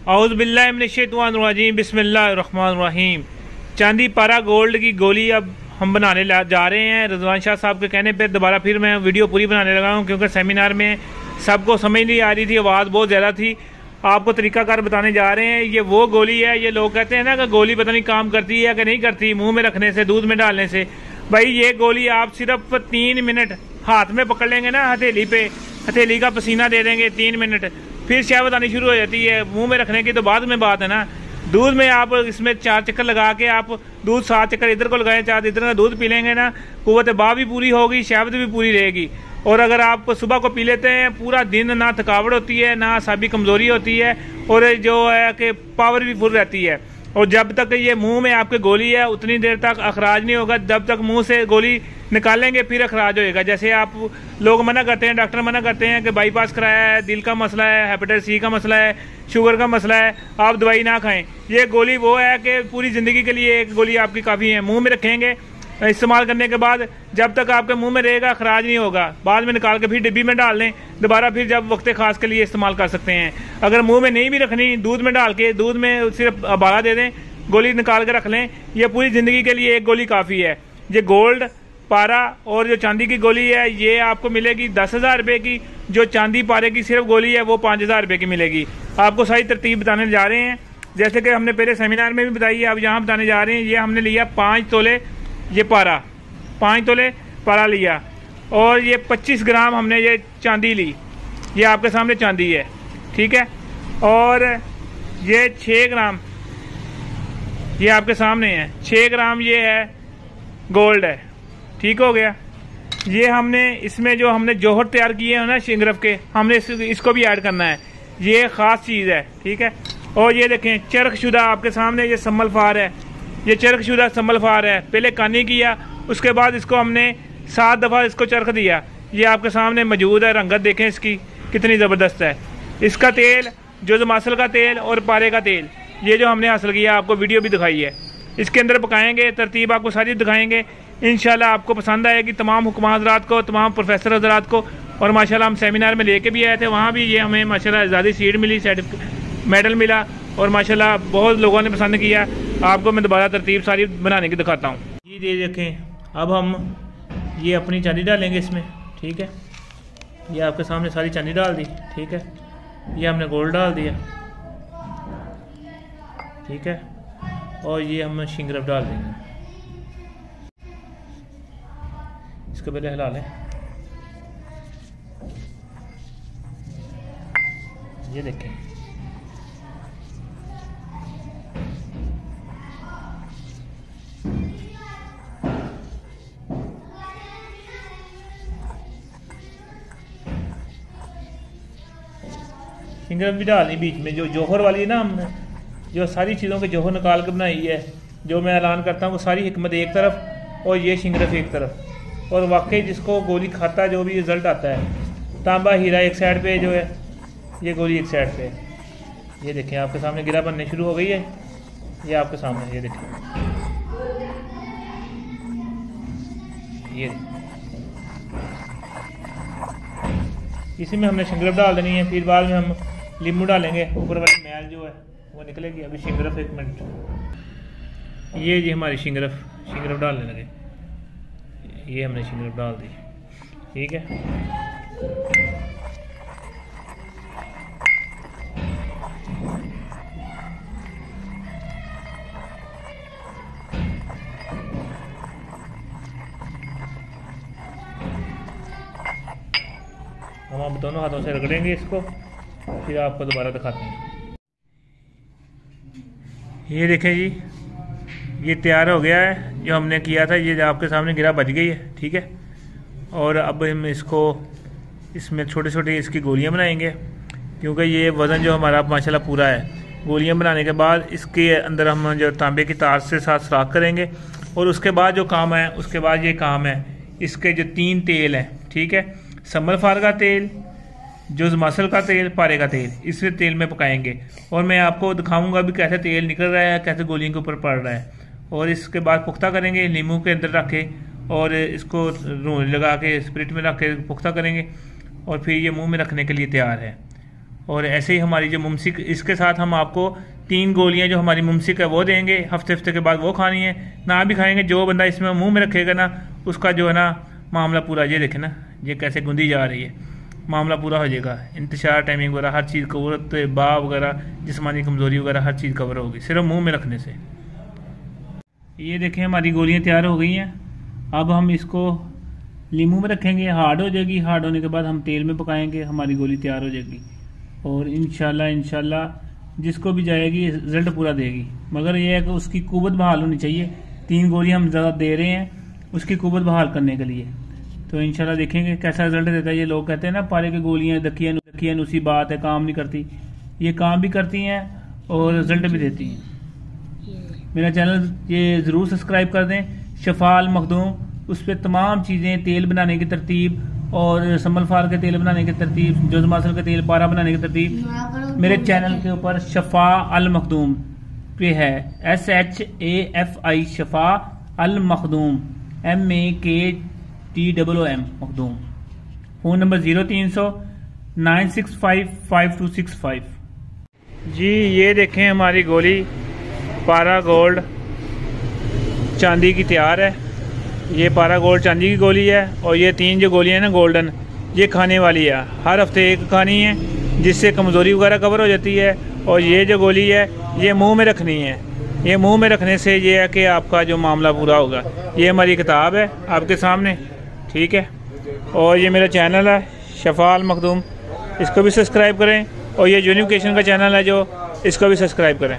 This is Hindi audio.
औज़ु बिल्लाहि मिनश्शैतानिर्रजीम बिस्मिल्लाहिर्रहमानिर्रहीम। चांदी पारा गोल्ड की गोली अब हम बनाने जा रहे हैं। रज़वान शाह साहब के कहने पे दोबारा फिर मैं वीडियो पूरी बनाने लगा हूँ, क्योंकि सेमिनार में सबको समझ नहीं आ रही थी, आवाज़ बहुत ज़्यादा थी। आपको तरीकाकार बताने जा रहे हैं। ये वो गोली है, ये लोग कहते हैं ना कि गोली पता नहीं काम करती है कि नहीं करती, मुँह में रखने से, दूध में डालने से। भाई ये गोली आप सिर्फ 3 मिनट हाथ में पकड़ लेंगे ना, हथेली पे, हथेली का पसीना दे देंगे 3 मिनट, फिर चाय बतानी शुरू हो जाती है। मुंह में रखने की तो बाद में बात है ना। दूध में आप इसमें 4 चक्कर लगा के आप दूध 7 चक्कर इधर को लगाएं, 4 इधर का दूध पी लेंगे ना, कुव्वत बा भी पूरी होगी, शहबत भी पूरी रहेगी। और अगर आप सुबह को पी लेते हैं, पूरा दिन ना थकावट होती है, ना असाबी कमज़ोरी होती है, और जो है कि पावर भी फुल रहती है। और जब तक ये मुंह में आपके गोली है उतनी देर तक अखराज नहीं होगा। जब तक मुंह से गोली निकालेंगे फिर अखराज होएगा। जैसे आप लोग मना करते हैं, डॉक्टर मना करते हैं कि बाईपास कराया है, दिल का मसला है, हेपेटाइटिस सी का मसला है, शुगर का मसला है, आप दवाई ना खाएं। ये गोली वो है कि पूरी ज़िंदगी के लिए एक गोली आपकी काफ़ी है। मुँह में रखेंगे, इस्तेमाल करने के बाद जब तक आपके मुंह में रहेगा अखराज नहीं होगा। बाद में निकाल के फिर डिब्बी में डाल लें, दोबारा फिर जब वक्त खास के लिए इस्तेमाल कर सकते हैं। अगर मुंह में नहीं भी रखनी, दूध में डाल के, दूध में सिर्फ उबाला दे दें, गोली निकाल के रख लें। ये पूरी ज़िंदगी के लिए एक गोली काफ़ी है। ये गोल्ड पारा और जो चांदी की गोली है ये आपको मिलेगी 10,000 रुपये की। जो चांदी पारे की सिर्फ गोली है वो 5,000 रुपये की मिलेगी। आपको सारी तरतीब बताने जा रहे हैं, जैसे कि हमने पहले सेमिनार में भी बताई है, अब यहाँ बताने जा रहे हैं। ये हमने लिया 5 तोले ये पारा, 5 तोले पारा लिया, और ये 25 ग्राम हमने ये चांदी ली। ये आपके सामने चांदी है, ठीक है। और ये 6 ग्राम ये आपके सामने है, 6 ग्राम ये है गोल्ड है, ठीक हो गया। ये हमने इसमें जो हमने जौहर तैयार किए हैं ना शिंगरफ के, हमने इसको भी ऐड करना है। ये ख़ास चीज़ है, ठीक है। और ये देखें चरखशुदा आपके सामने ये सम्मल फार है, ये चरखशुदा सम्मल फार है। पहले कानी किया, उसके बाद इसको हमने 7 दफ़ा इसको चरख दिया। ये आपके सामने मौजूद है, रंगत देखें इसकी कितनी ज़बरदस्त है। इसका तेल जो मासल का तेल और पारे का तेल, ये जो हमने हासिल किया, आपको वीडियो भी दिखाई है। इसके अंदर पकाएंगे, तरतीब आपको सारी दिखाएंगे। इंशाल्लाह आपको पसंद आएगी, तमाम हुक्मा हज़रात को, तमाम प्रोफेसर हज़रात को। और माशाल्लाह हम सेमिनार में लेके भी आए थे, वहाँ भी ये हमें माशाल्लाह ज़्यादा सीट मिली, सर्टिफिकेट मेडल मिला, और माशाल्लाह बहुत लोगों ने पसंद किया। आपको मैं दोबारा तरतीब सारी बनाने की दिखाता हूँ। ये देखें, अब हम ये अपनी चांदी डालेंगे इसमें, ठीक है। ये आपके सामने सारी चांदी डाल दी, ठीक है। ये हमने गोल्ड डाल दिया, ठीक है। और ये हम शिंगरफ डाल देंगे। इसको पहले हिला लें। ये देखें, शिंगरफ भी डालनी बीच में। जो जौहर वाली है ना, हमने जो सारी चीज़ों के जौहर निकाल के बनाई है, जो मैं ऐलान करता हूँ वो सारी हिकमत एक तरफ और ये शिंगरफ एक तरफ। और वाकई जिसको गोली खाता है जो भी रिज़ल्ट आता है। तांबा हीरा एक साइड पे जो है, ये गोली एक साइड पे है। ये देखें आपके सामने गिरा बनने शुरू हो गई है, ये आपके सामने, ये देखें, ये इसी में हमने शिंगरफ डाल देनी है। फिर बाद में हम लींबू डालेंगे, ऊपर वाली मैल जो है वो निकलेगी। अभी शिंगरफ 1 मिनट। ये जी हमारी शिंगरफ डालने लगे। ये हमने शिंगरफ डाल दी, ठीक है। हम अब दोनों हाथों से रगड़ेंगे इसको, फिर आपको दोबारा दिखाते हैं। ये देखें जी, ये तैयार हो गया है। जो हमने किया था ये आपके सामने गिरा बच गई है, ठीक है। और अब हम इसको, इसमें छोटे छोटे इसकी गोलियां बनाएंगे, क्योंकि ये वज़न जो हमारा माशाल्लाह पूरा है। गोलियां बनाने के बाद इसके अंदर हम जो तांबे की तार से साथ सुराख करेंगे, और उसके बाद जो काम है, उसके बाद ये काम है इसके जो 3 तेल हैं, ठीक है। सम्मल फार का तेल, जो मसल का तेल, पारे का तेल, इस तेल में पकाएंगे। और मैं आपको दिखाऊंगा भी कैसे तेल निकल रहा है, कैसे गोलियों के ऊपर पड़ रहा है। और इसके बाद पुख्ता करेंगे, नींबू के अंदर रख के, और इसको रूई लगा के स्पिरिट में रख के पुख्ता करेंगे, और फिर ये मुंह में रखने के लिए तैयार है। और ऐसे ही हमारी जो मुमसिक, इसके साथ हम आपको 3 गोलियां जो हमारी मुमसिक है वो देंगे, हफ्ते के बाद वो खानी है। ना भी खाएंगे, जो बंदा इसमें मुंह में रखेगा ना उसका जो है ना मामला पूरा, ये देखे ना ये कैसे गुंदी जा रही है, मामला पूरा हो जाएगा। इंतशार, टाइमिंग वगैरह हर चीज़, कवरत, बा वगैरह, जिस्मानी कमज़ोरी वगैरह हर चीज़ कवर होगी सिर्फ मुँह में रखने से। ये देखें हमारी गोलियाँ तैयार हो गई हैं। अब हम इसको लीमू में रखेंगे, हार्ड हो जाएगी। हार्ड होने के बाद हम तेल में पकाएंगे, हमारी गोली तैयार हो जाएगी। और इंशाल्लाह जिसको भी जाएगी रिजल्ट पूरा देगी। मगर यह है कि उसकी कुव्वत बहाल होनी चाहिए। 3 गोलियां हम ज़्यादा दे रहे हैं उसकी कुव्वत बहाल करने के लिए। तो इंशाल्लाह देखेंगे कैसा रिजल्ट देता है। ये लोग कहते हैं ना पारे की गोलियां दकियां उसी बात है, काम नहीं करती। ये काम भी करती हैं और रिजल्ट भी देती हैं। मेरा चैनल ये ज़रूर सब्सक्राइब कर दें, शफा अल मखदूम। उस पर तमाम चीज़ें, तेल बनाने की तरतीब और संबल फार के तेल बनाने की तरतीब, जोजमासल के तेल पारा बनाने की तरतीब मेरे चैनल के ऊपर शफा अल मखदूम पे है। SHAFI Shafa al Makhdoom, MAKTOOM Makhdoom. Phone number 0300 965 5265। जी ये देखें हमारी गोली पारा गोल्ड चांदी की तैयार है। ये पारा गोल्ड चांदी की गोली है। और ये 3 जो गोलियां हैं ना गोल्डन, ये खाने वाली है। हर हफ्ते एक खानी है जिससे कमज़ोरी वगैरह कवर हो जाती है। और ये जो गोली है ये मुंह में रखनी है। ये मुंह में रखने से ये है कि आपका जो मामला पूरा होगा। ये हमारी किताब है आपके सामने, ठीक है। और ये मेरा चैनल है शफा अल मखदूम, इसको भी सब्सक्राइब करें। और ये यूनिफिकेशन का चैनल है जो, इसको भी सब्सक्राइब करें।